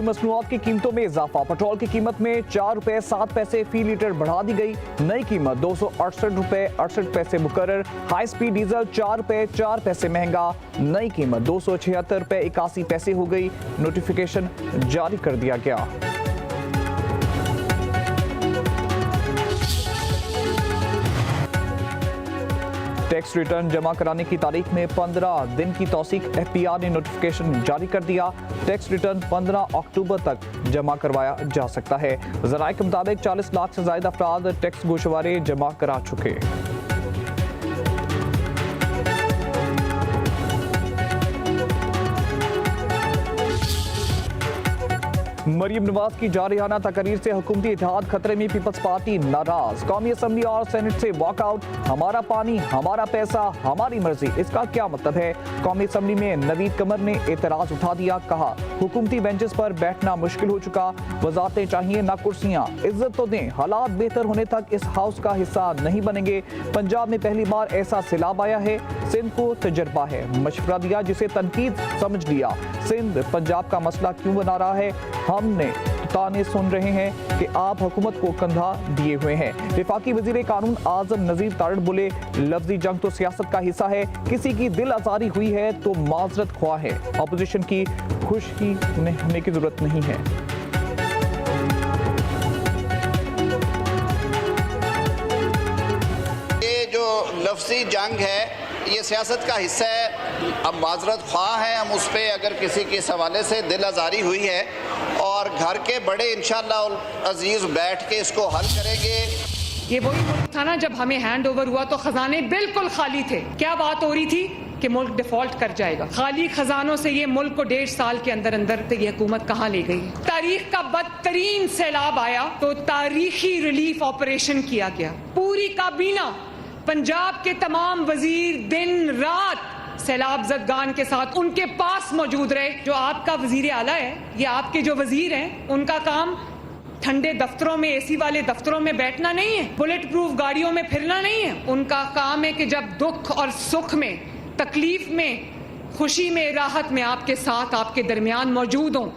Petroleum मसनूआत की कीमतों में इजाफा। पेट्रोल की कीमत में 4 रुपए 7 पैसे फी लीटर बढ़ा दी गई। नई कीमत 268 रुपए 68 पैसे मुकर्रर। हाई स्पीड डीजल 4 रुपए 4 पैसे महंगा। नई कीमत 276 रुपए 81 पैसे हो गई। नोटिफिकेशन जारी कर दिया गया। टैक्स रिटर्न जमा कराने की तारीख में 15 दिन की तौसीक। एफपीआर ने नोटिफिकेशन जारी कर दिया। टैक्स रिटर्न 15 अक्टूबर तक जमा करवाया जा सकता है। ज़राए के मुताबिक 40 लाख से ज्यादा अफराद टैक्स गोशवारे जमा करा चुके। मरियम नवाज की जारहाना तकरीर से हुकूमती इत्तेहाद खतरे में। पीपल्स पार्टी नाराज। कौमी असम्बली और सेनेट से वॉकआउट। हमारा पानी हमारा पैसा हमारी मर्जी, इसका क्या मतलब है? कौमी असम्बली में नवीद कमर ने एतराज उठा दिया। कहा हुकूमती बेंचेस पर बैठना मुश्किल हो चुका। वजारतें चाहिए ना कुर्सियां। इज्जत तो दें, हालात बेहतर होने तक इस हाउस का हिस्सा नहीं बनेंगे। पंजाब में पहली बार ऐसा सैलाब आया है। सिंध को तजर्बा है। मशवरा दिया जिसे तनकीद समझ लिया। सिंध पंजाब का मसला क्यों बना रहा है? हमने ताने सुन रहे हैं कि आप हुकूमत को कंधा दिए हुए हैं। वफाकी वजीर कानून आजम नजीर तारड़ बोले लफ्जी जंग तो सियासत का हिस्सा है। किसी की दिल आजारी हुई है तो माजरत ख्वाह है। अपोजिशन की खुशी होने की जरूरत नहीं है। ये जो लफ्जी जंग है ये सियासत का हिस्सा है। अब माजरत ख्वाह है हम उस पर, अगर किसी के इस हवाले से दिल आज़ारी हुई है, और घर के बड़े इंशाअल्लाह अजीज बैठ के इसको हल करेंगे। ये वही मुल्क था ना जब हमें हैंड ओवर हुआ तो खजाने बिल्कुल खाली थे। क्या बात हो रही थी कि मुल्क डिफॉल्ट कर जाएगा। खाली खजानों से ये मुल्क को 1.5 साल के अंदर अंदर ये हुकूमत कहाँ ले गई। तारीख का बदतरीन सैलाब आया तो तारीखी रिलीफ ऑपरेशन किया गया। पूरी काबीना, पंजाब के तमाम वजीर दिन रात सैलाब जदगान के साथ उनके पास मौजूद रहे। जो आपका वजीर आला है, ये आपके जो वजीर हैं, उनका काम ठंडे दफ्तरों में, एसी वाले दफ्तरों में बैठना नहीं है, बुलेट प्रूफ गाड़ियों में फिरना नहीं है। उनका काम है कि जब दुख और सुख में, तकलीफ में, खुशी में, राहत में आपके साथ, आपके दरमियान मौजूद हों।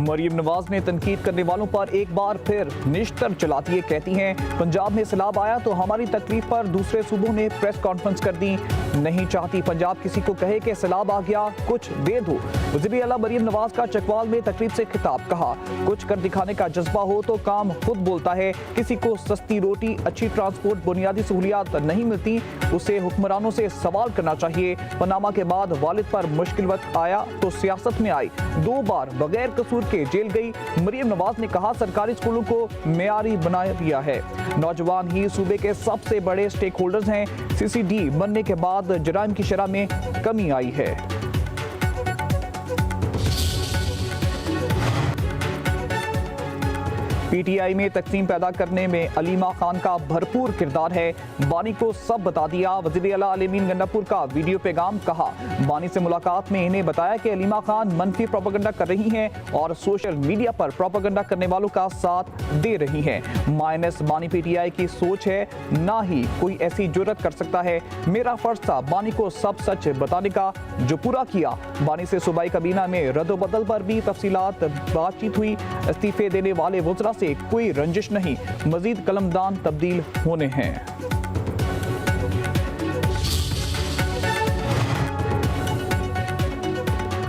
मरियम नवाज ने तनकीद करने वालों पर एक बार फिर निश्तर चलाती है। कहती हैं पंजाब में सैलाब आया तो हमारी तकलीफ पर दूसरे सूबों ने प्रेस कॉन्फ्रेंस कर दी। नहीं चाहती पंजाब किसी को कहे कि सैलाब आ गया, कुछ दे दो। वज़ीर आला मरियम नवाज का चकवाल में तकरीब से खिताब। कहा कुछ कर दिखाने का जज्बा हो तो काम खुद बोलता है। किसी को सस्ती रोटी, अच्छी ट्रांसपोर्ट, बुनियादी सहूलियात नहीं मिलती, उसे हुक्मरानों से सवाल करना चाहिए। पनामा के बाद वालिद पर मुश्किल वक्त आया तो सियासत में आई। 2 बार बगैर कसूर के जेल गई। मरियम नवाज ने कहा सरकारी स्कूलों को मेयारी बना दिया है। नौजवान ही सूबे के सबसे बड़े स्टेक होल्डर्स हैं। CCD बनने के बाद जराइम की शरह में कमी आई है। PTI में तकसीम पैदा करने में अलीमा खान का भरपूर किरदार है। बानी को सब बता दिया। वज़ीर आला अलीमीन गंडापुर का वीडियो पैगाम। कहा बानी से मुलाकात में इन्हें बताया कि अलीमा खान मनफी प्रोपेगेंडा कर रही हैं और सोशल मीडिया पर प्रोपेगेंडा करने वालों का साथ दे रही हैं। माइनस बानी PTI की सोच है, ना ही कोई ऐसी जुर्रत कर सकता है। मेरा फर्ज था बानी को सब सच बताने का, जो पूरा किया। बानी से सूबाई काबीना में रद्द-ओ-बदल पर भी तफसीलात बातचीत हुई। इस्तीफे देने वाले वज़रा से कोई रंजिश नहीं, मजीद कलमदान तब्दील होने हैं।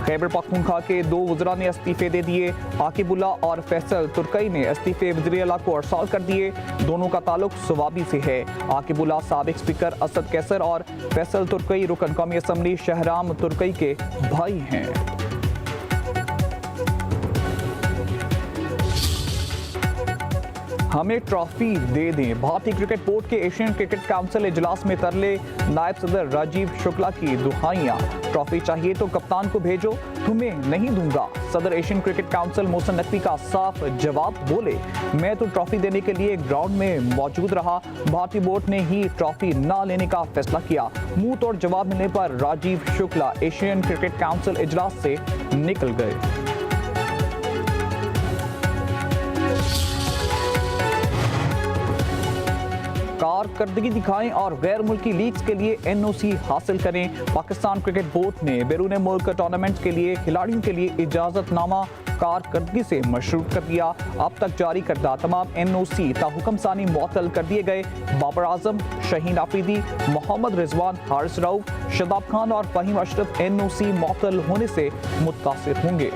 खैबर पख्तूनख्वा के 2 वज़रा ने इस्तीफे दे दिए। आकिबुल्ला और फैसल तुर्कई ने इस्तीफे वज़ीर आला को अरसाल कर दिए। दोनों का ताल्लुक सवाबी से है। आकिबुल्ला साबिक स्पीकर असद कैसर और फैसल तुर्कई रुकन कौमी असम्बली शहराम तुर्कई के भाई हैं। हमें ट्रॉफी दे दें। भारतीय क्रिकेट बोर्ड के एशियन क्रिकेट काउंसिल इजलास में तरले। नायब सदर राजीव शुक्ला की दुहाइयां। ट्रॉफी चाहिए तो कप्तान को भेजो, तुम्हें नहीं दूंगा। सदर Asian cricket council Mohsin Naqvi का साफ जवाब। बोले मैं तो ट्रॉफी देने के लिए ग्राउंड में मौजूद रहा। भारतीय बोर्ड ने ही ट्रॉफी न लेने का फैसला किया। मुंह तोड़ जवाब मिलने पर Rajeev Shukla Asian cricket council इजलास से निकल गए। कारकर्दगी दिखाएं और गैर मुल्की लीग्स के लिए NOC हासिल करें। पाकिस्तान क्रिकेट बोर्ड ने बैरून मुल्क टूर्नामेंट के लिए खिलाड़ियों के लिए इजाजतनामा कारकर्दगी से मशरूत कर दिया। अब तक जारी करदा तमाम NOC ताहुकम सानी मुअत्तल कर दिए गए। बाबर आजम, शहीन आफरीदी, मोहम्मद रिजवान, हारिस रऊफ, शदाब खान और फहीम अशरफ NOC मुअत्तल होने से मुतासिर होंगे।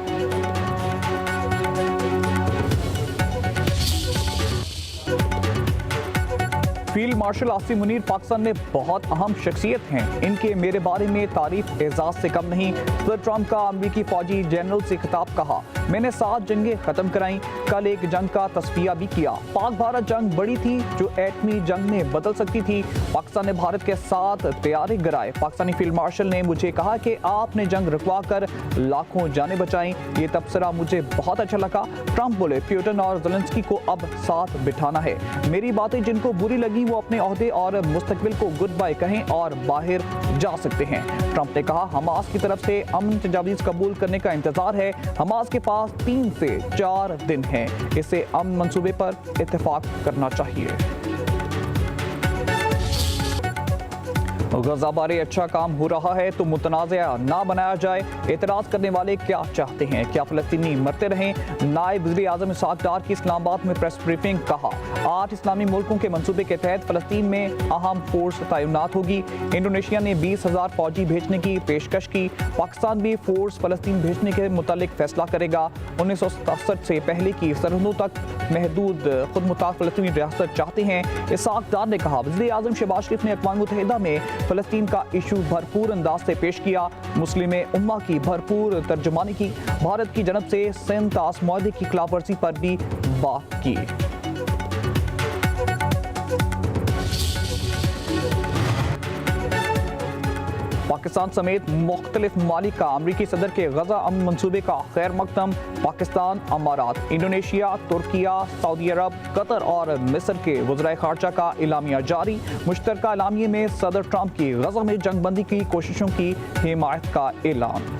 फील्ड मार्शल आसिम मुनीर पाकिस्तान में बहुत अहम शख्सियत हैं। इनके मेरे बारे में तारीफ एजाज से कम नहीं। सदर ट्रंप का अमरीकी फौजी जनरल से खिताब कहा, मैंने 7 जंगें खत्म कराई, कल एक जंग का तस्फिया भी किया। पाक भारत जंग बड़ी थी जो एटमी जंग में बदल सकती थी। पाकिस्तान ने भारत के साथ तैयारी गिराए। पाकिस्तानी फील्ड मार्शल ने मुझे कहा कि आपने जंग रुकवा कर लाखों जानें बचाई, ये तबसरा मुझे बहुत अच्छा लगा। ट्रंप बोले, पुतिन और ज़ेलेंस्की को अब साथ बिठाना है। मेरी बातें जिनको बुरी लगी वो अपने ओहदे और मुस्तकबिल को गुड बाय कहें और बाहर जा सकते हैं। ट्रंप ने कहा, हमास की तरफ से अमन तजावीज़ कबूल करने का इंतजार है। हमास के पास 3 से 4 दिन हैं, इसे अमन मंसूबे पर इत्तेफाक करना चाहिए। गजा बारे अच्छा काम हो रहा है तो मुतनाज़ा ना बनाया जाए। एतराज़ करने वाले क्या चाहते हैं? क्या फ़लस्तीनी मरते रहें? नायब वज़ीर आज़म इसहाक़ डार की इस्लामाबाद में प्रेस ब्रीफिंग। कहा, 8 इस्लामी मुल्कों के मंसूबे के तहत फ़लस्तीन में अहम फोर्स तैनात होगी। इंडोनेशिया ने 20,000 फौजी भेजने की पेशकश की। पाकिस्तान भी फोर्स फ़लस्तीन भेजने के मुतालिक फैसला करेगा। 1967 से पहले की सरहदों तक महदूद खुद मुख्तार फ़लस्तीनी रियासत चाहते हैं। इसहाक़ डार ने कहा, वज़ीर आज़म शहबाज शरीफ ने अक़वाम मुत्तहिदा में फ़लस्तीन का इशू भरपूर अंदाज से पेश किया। मुस्लिम उम्मा की भरपूर तर्जुमानी की। भारत की जनब से सेंतास मुआहदे की खिलाफवर्जी पर भी बात की। पाकिस्तान समेत मुख्तलिफ ममालिक का अमरीकी सदर के गजा अमन मंसूबे का खैर मकदम। पाकिस्तान, अमारात, इंडोनेशिया, तुर्किया, सऊदी अरब, कतर और मिस्र के वज़राए ख़ारजा का इलामिया जारी। मुश्तरका इलामिये में सदर ट्रंप की गजा में जंगबंदी की कोशिशों की हिमायत का ऐलान।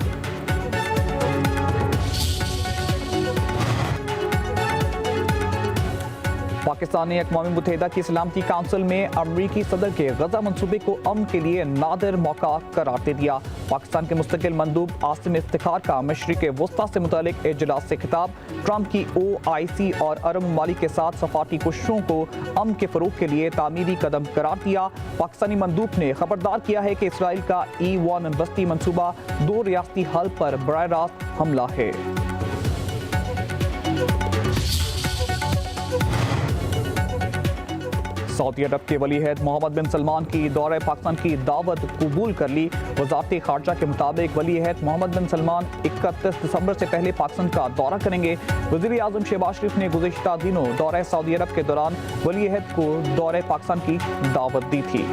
पाकिस्तान ने अक़वाम मुत्तहिदा की सलामती काउंसिल में अमरीकी सदर के गजा मंसूबे को अमन के लिए नादिर मौका करार दे दिया। पाकिस्तान के मुस्तकिल मंदूब आसिम इफ्तिखार का मशरिक़ वस्ता से मुतालिक इजलास से खिताब। ट्रंप की OIC और अरब ममालिक के साथ सफारती कोशिशों को अमन के फ़रोग़ के लिए तामीरी कदम करार दिया। पाकिस्तानी मंदूब ने खबरदार किया है कि इसराइल का E-1 बस्ती मंसूबा 2 रियासती हल पर बराह रास्त हमला है। सऊदी अरब के वली अहद मोहम्मद बिन सलमान की दौरे पाकिस्तान की दावत कबूल कर ली। वज़ारत ख़ारजा के मुताबिक वली अहद मोहम्मद बिन सलमान 31 दिसंबर से पहले पाकिस्तान का दौरा करेंगे। वज़ीर आज़म शहबाज शरीफ ने गुज़िश्ता दिनों दौरे सऊदी अरब के दौरान वली अहद को दौरे पाकिस्तान की दावत दी थी।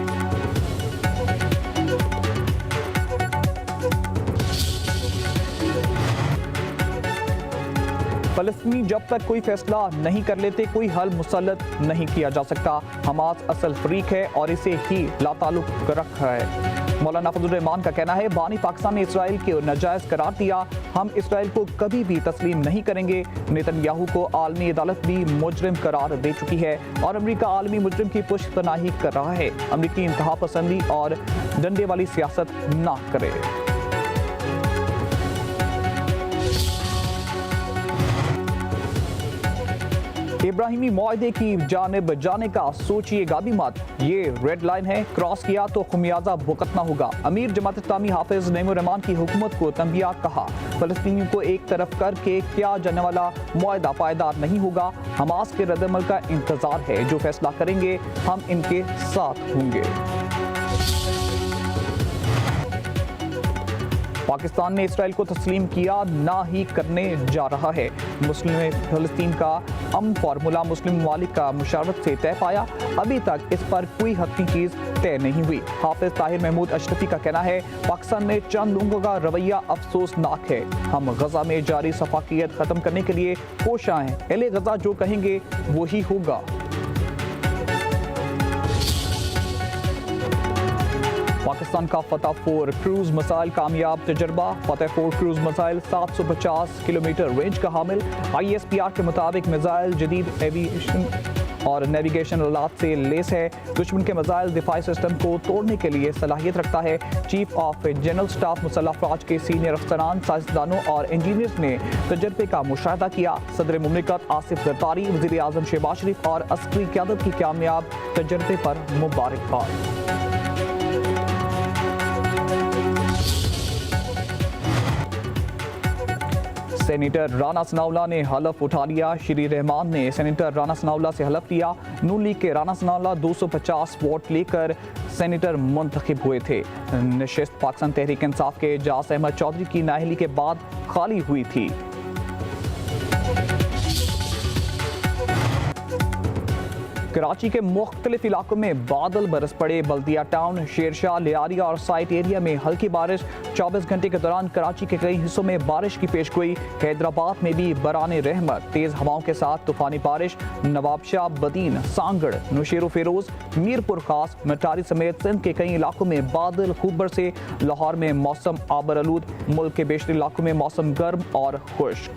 फ़लस्तीनी जब तक कोई फैसला नहीं कर लेते कोई हल मुसल्लत नहीं किया जा सकता। हमास असल फरीक है और इसे ही लाताल्लुक़ रखा है। मौलाना फजल रहमान का कहना है, बानी पाकिस्तान ने इसराइल के नाजायज़ करार दिया। हम इसराइल को कभी भी तस्लीम नहीं करेंगे। नेतन्याहू को आलमी अदालत भी मुजरिम करार दे चुकी है और अमरीका आलमी मुजरिम की पुश्तनाही कर रहा है। अमरीकी इंतहा पसंदी और डंडे वाली सियासत ना करे। इब्राहिमी मुआहदे की जानिब जाने का सोचिएगा भी मत। ये रेड लाइन है, क्रॉस किया तो खुमियाजा भुगतना होगा। अमीर जमात इस्लामी हाफिज नईमुर रहमान की हुकूमत को तंबिया। कहा, फ़लस्तीनियों को एक तरफ करके किया जाने वाला मुआहदा पायदार नहीं होगा। हमास के रद्दअमल का इंतजार है। जो फैसला करेंगे हम इनके साथ होंगे। पाकिस्तान ने इसराइल को तस्लीम किया ना ही करने जा रहा है। मुस्लिम फ़लस्तीन का अमन फार्मूला मुस्लिम ममालिक का मुशावरत से तय पाया। अभी तक इस पर कोई हतमी चीज़ तय नहीं हुई। हाफिज ताहिर महमूद अशरफी का कहना है, पाकिस्तान में चंद लोगों का रवैया अफसोसनाक है। हम गजा में जारी सफाकियत ख़त्म करने के लिए कोशिश हैं। अहले गजा जो कहेंगे वही होगा। पाकिस्तान का फतह 4 क्रूज मिसाइल कामयाब तजर्बा। फतह 4 क्रूज मिसाइल 750 किलोमीटर रेंज का हामिल। ISPR के मुताबिक मिसाइल जदीद एविएशन और नेविगेशन आलात से लेस है। दुश्मन के मिसाइल दिफाई सिस्टम को तोड़ने के लिए सलाहियत रखता है। चीफ ऑफ जनरल स्टाफ मुसल्लह अफवाज के सीनियर अफसरान, साइंसदानों और इंजीनियर्स ने तजर्बे का मुशाहिदा किया। सदर मुमलिकत आसिफ जरदारी, वज़ीर आज़म शहबाज शरीफ और अस्करी क़यादत की कामयाब तजर्बे पर मुबारकबाद। सेनेटर राना सनाउल्लाह ने हलफ उठा लिया। श्री रहमान ने सेनेटर राना सनाउल्लाह से हलफ लिया। नून लीग के राना सनाउल्लाह 250 वोट लेकर सेनेटर मुंतखब हुए थे। नशिस्त पाकिस्तान तहरीक इंसाफ के एजाज अहमद चौधरी की नाअहली के बाद खाली हुई थी। कराची के मुख्तलिफ इलाकों में बादल बरस पड़े। बल्दिया टाउन, शेरशाह, लियारिया और साइट एरिया में हल्की बारिश। 24 घंटे के दौरान कराची के कई हिस्सों में बारिश की पेशगोई। हैदराबाद में भी बराने रहमत, तेज हवाओं के साथ तूफानी बारिश। नवाबशाह, बदीन, सांगड़, नौशेरो फेरोज, मीरपुर खास, मटारी समेत सिंध के कई इलाकों में बादल खूब बरसे। लाहौर में मौसम आबरआलूद। मुल्क के बेशतर इलाकों में मौसम गर्म और खुश्क।